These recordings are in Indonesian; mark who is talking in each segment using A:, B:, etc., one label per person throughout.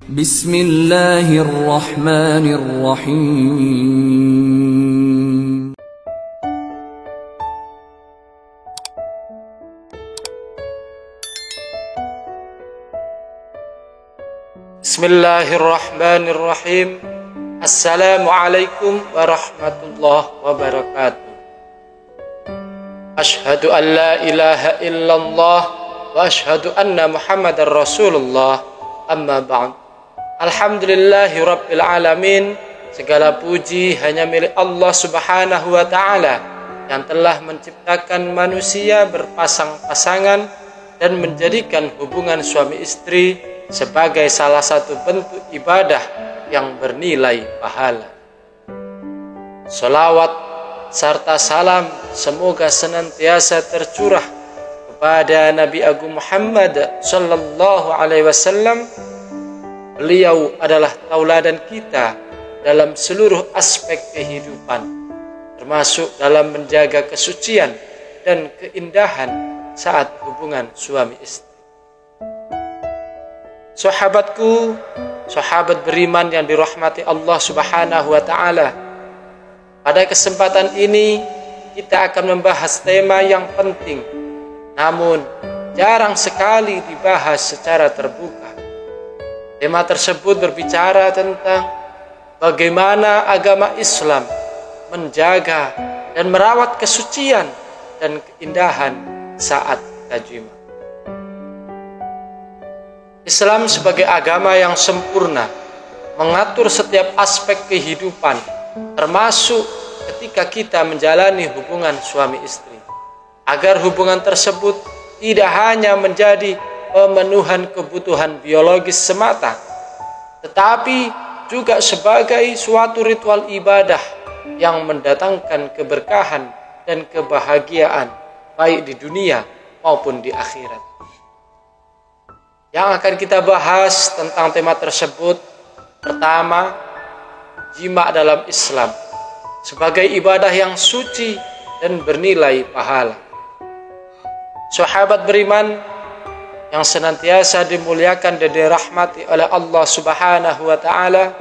A: Bismillahirrahmanirrahim.
B: Bismillahirrahmanirrahim. Assalamualaikum warahmatullahi wabarakatuh. Ashhadu an la ilaha illallah wa ashhadu anna Muhammadar Rasulullah. Amma ba'd. Alhamdulillahi rabbil alamin. Segala puji hanya milik Allah Subhanahu wa ta'ala yang telah menciptakan manusia berpasang-pasangan dan menjadikan hubungan suami istri sebagai salah satu bentuk ibadah yang bernilai pahala. Salawat serta salam semoga senantiasa tercurah kepada Nabi Agung Muhammad sallallahu alaihi wasallam. Beliau adalah tauladan kita dalam seluruh aspek kehidupan, termasuk dalam menjaga kesucian dan keindahan saat hubungan suami istri. Sahabatku, sahabat beriman yang dirahmati Allah Subhanahu wa ta'ala, pada kesempatan ini kita akan membahas tema yang penting, namun jarang sekali dibahas secara terbuka. Tema tersebut berbicara tentang bagaimana agama Islam menjaga dan merawat kesucian dan keindahan saat tajima. Islam sebagai agama yang sempurna mengatur setiap aspek kehidupan, termasuk ketika kita menjalani hubungan suami istri, agar hubungan tersebut tidak hanya menjadi pemenuhan kebutuhan biologis semata, tetapi juga sebagai suatu ritual ibadah yang mendatangkan keberkahan dan kebahagiaan baik di dunia maupun di akhirat. Yang akan kita bahas tentang tema tersebut, pertama, jima dalam Islam sebagai ibadah yang suci dan bernilai pahala. Sahabat beriman yang senantiasa dimuliakan dan dirahmati oleh Allah Subhanahu wa ta'ala,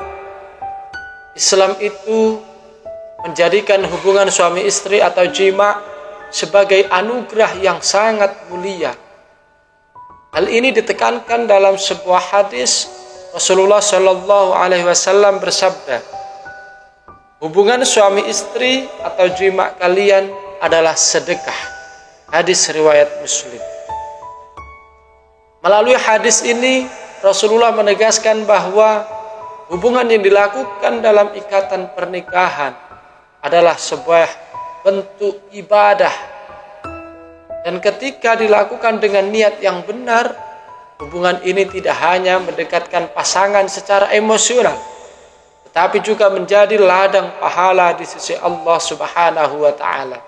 B: Islam itu menjadikan hubungan suami istri atau jima sebagai anugerah yang sangat mulia. Hal ini ditekankan dalam sebuah hadis. Rasulullah Shallallahu Alaihi Wasallam bersabda, hubungan suami istri atau jima kalian adalah sedekah. Hadis riwayat Muslim. Melalui hadis ini Rasulullah menegaskan bahwa hubungan yang dilakukan dalam ikatan pernikahan adalah sebuah bentuk ibadah. Dan ketika dilakukan dengan niat yang benar, hubungan ini tidak hanya mendekatkan pasangan secara emosional, tetapi juga menjadi ladang pahala di sisi Allah Subhanahu wa ta'ala.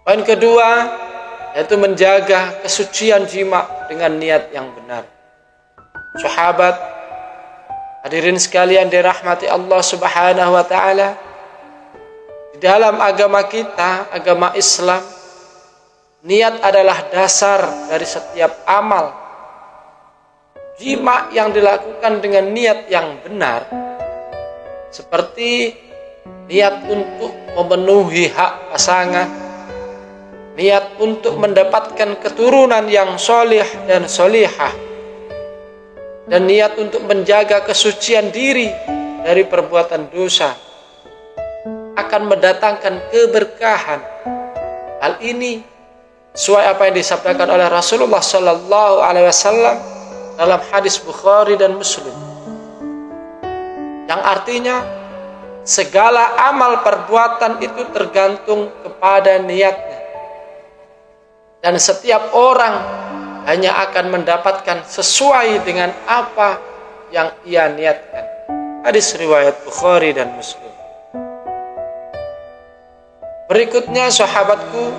B: Poin kedua, yaitu menjaga kesucian jima dengan niat yang benar. Sahabat, hadirin sekalian dirahmati Allah Subhanahu wa ta'ala, di dalam agama kita, agama Islam, niat adalah dasar dari setiap amal. Jima yang dilakukan dengan niat yang benar, seperti niat untuk memenuhi hak pasangan, niat untuk mendapatkan keturunan yang solih dan solihah, dan niat untuk menjaga kesucian diri dari perbuatan dosa, akan mendatangkan keberkahan. Hal ini sesuai apa yang disabdakan oleh Rasulullah Sallallahu Alaihi Wasallam dalam hadis Bukhari dan Muslim, yang artinya segala amal perbuatan itu tergantung kepada niatnya, dan setiap orang hanya akan mendapatkan sesuai dengan apa yang ia niatkan. Hadis riwayat Bukhari dan Muslim. Berikutnya sahabatku,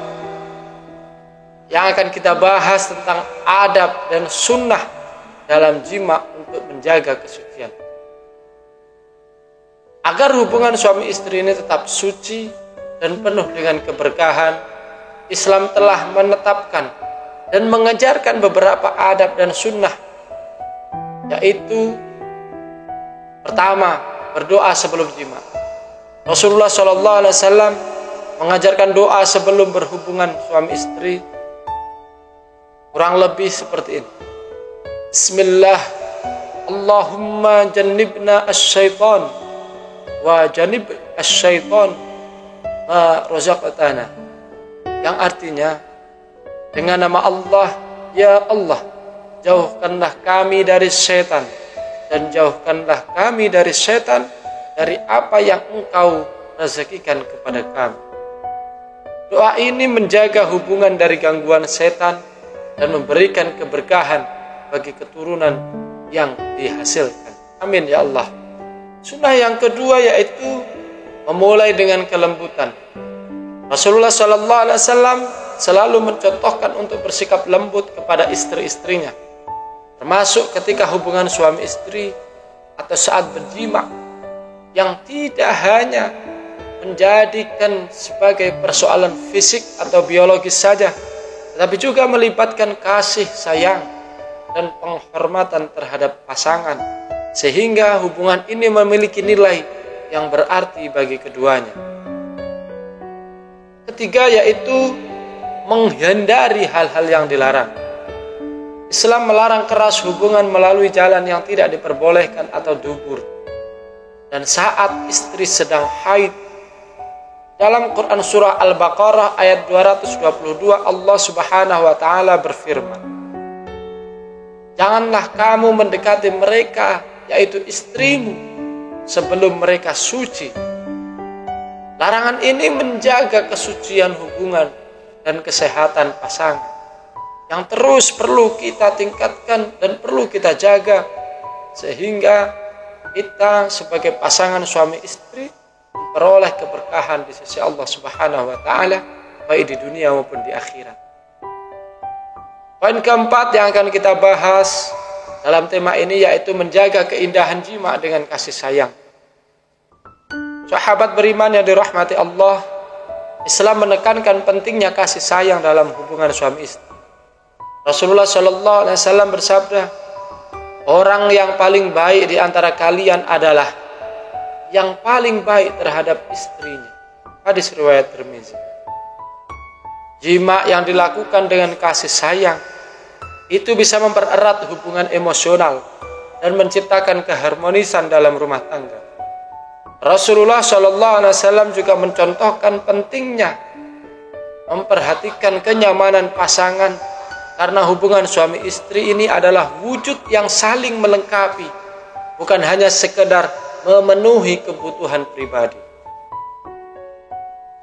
B: yang akan kita bahas tentang adab dan sunnah dalam jima untuk menjaga kesucian. Agar hubungan suami istri ini tetap suci dan penuh dengan keberkahan, Islam telah menetapkan dan mengajarkan beberapa adab dan sunnah yaitu pertama, berdoa sebelum jima. Rasulullah SAW mengajarkan doa sebelum berhubungan suami istri kurang lebih seperti ini. Bismillah, Allahumma jannibna asyaitan wa jannib asyaitan ma razaqtana. Yang artinya, dengan nama Allah, ya Allah, jauhkanlah kami dari setan dan jauhkanlah kami dari setan dari apa yang Engkau rezekikan kepada kami. Doa ini menjaga hubungan dari gangguan setan dan memberikan keberkahan bagi keturunan yang dihasilkan. Amin ya Allah. Sunnah yang kedua yaitu memulai dengan kelembutan. Rasulullah SAW selalu mencontohkan untuk bersikap lembut kepada istri-istrinya, termasuk ketika hubungan suami istri atau saat berjima, yang tidak hanya menjadikan sebagai persoalan fisik atau biologis saja, tetapi juga melibatkan kasih sayang dan penghormatan terhadap pasangan, sehingga hubungan ini memiliki nilai yang berarti bagi keduanya. Ketiga yaitu menghindari hal-hal yang dilarang. Islam melarang keras hubungan melalui jalan yang tidak diperbolehkan atau dubur. Dan saat istri sedang haid, dalam Quran surah Al-Baqarah ayat 222 Allah Subhanahu wa taala berfirman, janganlah kamu mendekati mereka, yaitu istrimu, sebelum mereka suci. Larangan ini menjaga kesucian hubungan dan kesehatan pasangan yang terus perlu kita tingkatkan dan perlu kita jaga, sehingga kita sebagai pasangan suami istri memperoleh keberkahan di sisi Allah Subhanahu wa taala, baik di dunia maupun di akhirat. Poin keempat yang akan kita bahas dalam tema ini yaitu menjaga keindahan jima dengan kasih sayang. Sahabat beriman yang dirahmati Allah, Islam menekankan pentingnya kasih sayang dalam hubungan suami istri. Rasulullah SAW bersabda, orang yang paling baik di antara kalian adalah yang paling baik terhadap istrinya. Hadis riwayat Tirmizi. Jima yang dilakukan dengan kasih sayang itu bisa mempererat hubungan emosional dan menciptakan keharmonisan dalam rumah tangga. Rasulullah SAW juga mencontohkan pentingnya memperhatikan kenyamanan pasangan, karena hubungan suami istri ini adalah wujud yang saling melengkapi, bukan hanya sekedar memenuhi kebutuhan pribadi.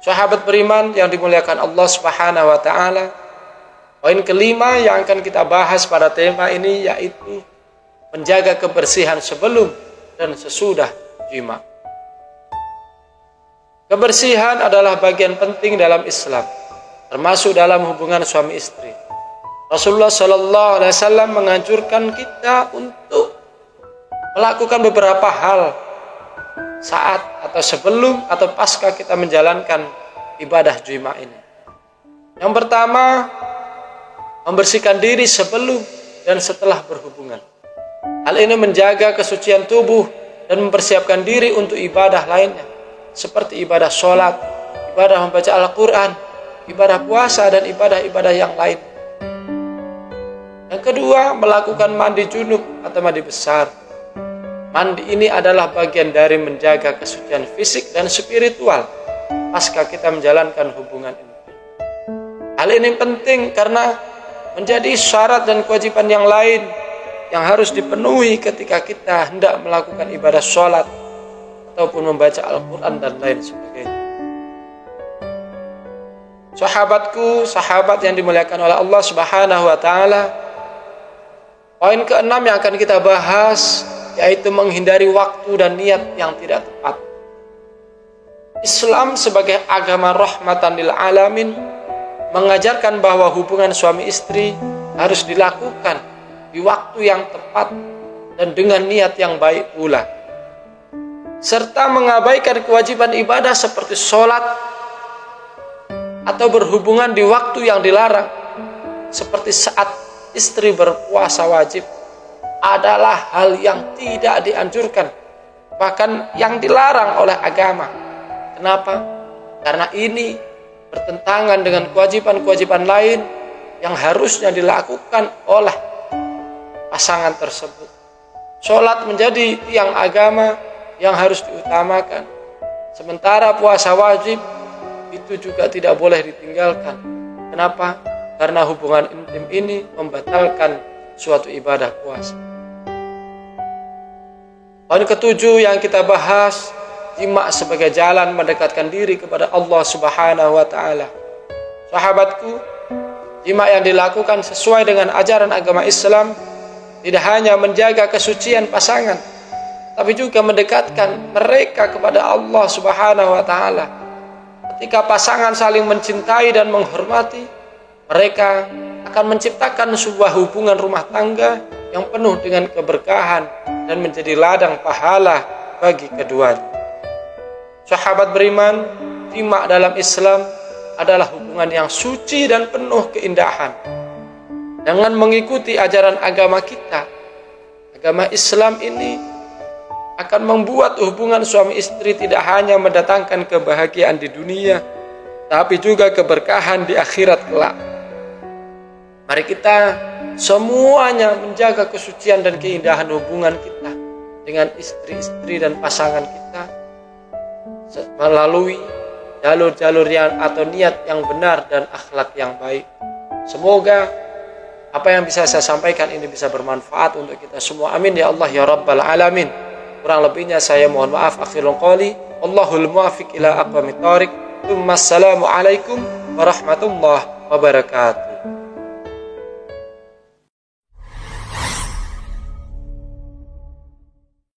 B: Sahabat beriman yang dimuliakan Allah Subhanahu wa taala, poin kelima yang akan kita bahas pada tema ini yaitu menjaga kebersihan sebelum dan sesudah jima. Kebersihan adalah bagian penting dalam Islam, termasuk dalam hubungan suami istri. Rasulullah SAW menganjurkan kita untuk melakukan beberapa hal saat atau sebelum atau pasca kita menjalankan ibadah jima ini. Yang pertama, membersihkan diri sebelum dan setelah berhubungan. Hal ini menjaga kesucian tubuh dan mempersiapkan diri untuk ibadah lainnya, seperti ibadah sholat, ibadah membaca Al-Quran, ibadah puasa, dan ibadah-ibadah yang lain. Yang kedua, melakukan mandi junub atau mandi besar. Mandi ini adalah bagian dari menjaga kesucian fisik dan spiritual pasca kita menjalankan hubungan ini. Hal ini penting karena menjadi syarat dan kewajiban yang lain yang harus dipenuhi ketika kita hendak melakukan ibadah sholat ataupun membaca Al-Quran dan lain sebagainya. Sahabatku, sahabat yang dimuliakan oleh Allah Subhanahu wa taala, poin keenam yang akan kita bahas yaitu menghindari waktu dan niat yang tidak tepat. Islam sebagai agama rahmatan lil alamin mengajarkan bahwa hubungan suami istri harus dilakukan di waktu yang tepat dan dengan niat yang baik pula, serta mengabaikan kewajiban ibadah seperti sholat atau berhubungan di waktu yang dilarang, seperti saat istri berpuasa wajib adalah hal yang tidak dianjurkan, bahkan yang dilarang oleh agama. Kenapa? Karena ini bertentangan dengan kewajiban-kewajiban lain yang harusnya dilakukan oleh pasangan tersebut. Sholat menjadi tiang agama yang harus diutamakan, sementara puasa wajib itu juga tidak boleh ditinggalkan. Kenapa? Karena hubungan intim ini membatalkan suatu ibadah puasa. Poin ketujuh yang kita bahas, jima sebagai jalan mendekatkan diri kepada Allah Subhanahu wa taala. Sahabatku, jima yang dilakukan sesuai dengan ajaran agama Islam tidak hanya menjaga kesucian pasangan, tapi juga mendekatkan mereka kepada Allah Subhanahu wa taala. Ketika pasangan saling mencintai dan menghormati, mereka akan menciptakan sebuah hubungan rumah tangga yang penuh dengan keberkahan dan menjadi ladang pahala bagi keduanya. Sahabat beriman, jima dalam Islam adalah hubungan yang suci dan penuh keindahan. Dengan mengikuti ajaran agama kita, agama Islam ini akan membuat hubungan suami istri tidak hanya mendatangkan kebahagiaan di dunia, tapi juga keberkahan di akhirat kelak. Mari kita semuanya menjaga kesucian dan keindahan hubungan kita dengan istri-istri dan pasangan kita melalui jalur-jalur yang atau niat yang benar dan akhlak yang baik. Semoga apa yang bisa saya sampaikan ini bisa bermanfaat untuk kita semua. Amin ya Allah ya Rabbal Alamin. Kurang lebihnya saya mohon maaf. Akhirul qali, Allahul muwaffiq ila aqwamit thoriq. Assalamualaikum warahmatullahi wabarakatuh.